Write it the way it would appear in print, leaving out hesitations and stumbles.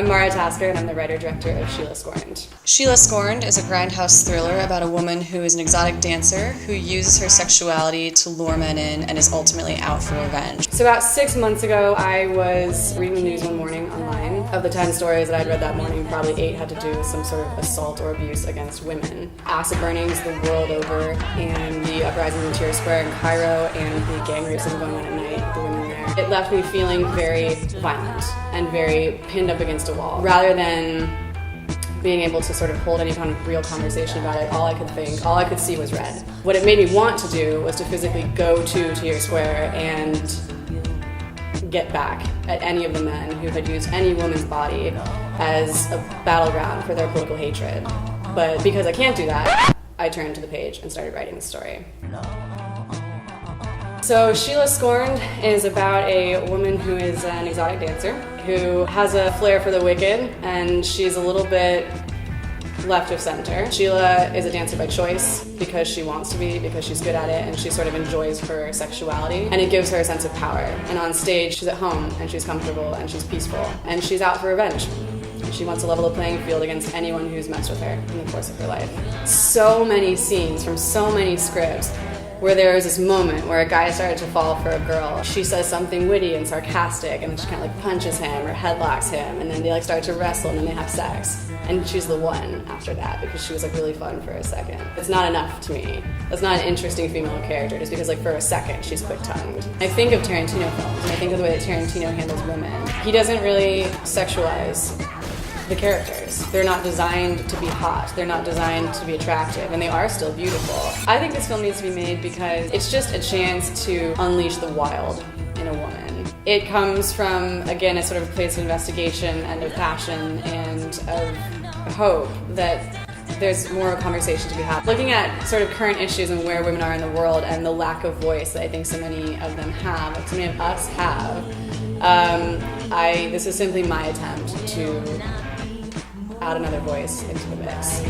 I'm Mara Tasker, and I'm the writer-director of Sheila Scorned. Sheila Scorned is a grindhouse thriller about a woman who is an exotic dancer who uses her sexuality to lure men in and is ultimately out for revenge. So about 6 months ago, I was reading the news one morning online. Of the 10 stories that I'd read that morning, probably 8 had to do with some sort of assault or abuse against women. Acid burnings the world over, and the uprising in Tahrir Square in Cairo, and the gang rapes that were going on at night with the women there. It left me feeling very violent and very pinned up against a wall. Rather than being able to sort of hold any kind of real conversation about it, all I could see was red. What it made me want to do was to physically go to Tahrir Square and get back at any of the men who had used any woman's body as a battleground for their political hatred. But because I can't do that, I turned to the page and started writing the story. So Sheila Scorned is about a woman who is an exotic dancer who has a flair for the wicked, and she's a little bit left of center. Sheila is a dancer by choice because she wants to be, because she's good at it, and she sort of enjoys her sexuality, and it gives her a sense of power. And on stage, she's at home, and she's comfortable, and she's peaceful, and she's out for revenge. She wants to level the playing field against anyone who's messed with her in the course of her life. So many scenes from so many scripts where there was this moment where a guy started to fall for a girl. She says something witty and sarcastic, and then she kind of like punches him or headlocks him, and then they like start to wrestle, and then they have sex. And she's the one after that because she was like really fun for a second. It's not enough to me. That's not an interesting female character just because like for a second she's quick-tongued. I think of Tarantino films, and I think of the way that Tarantino handles women. He doesn't really sexualize the characters. They're not designed to be hot. They're not designed to be attractive, and they are still beautiful. I think this film needs to be made because it's just a chance to unleash the wild in a woman. It comes from, again, a sort of place of investigation and of passion and of hope that there's more conversation to be had. Looking at sort of current issues and where women are in the world and the lack of voice that I think so many of them have, like so many of us have, this is simply my attempt to add another voice into the mix.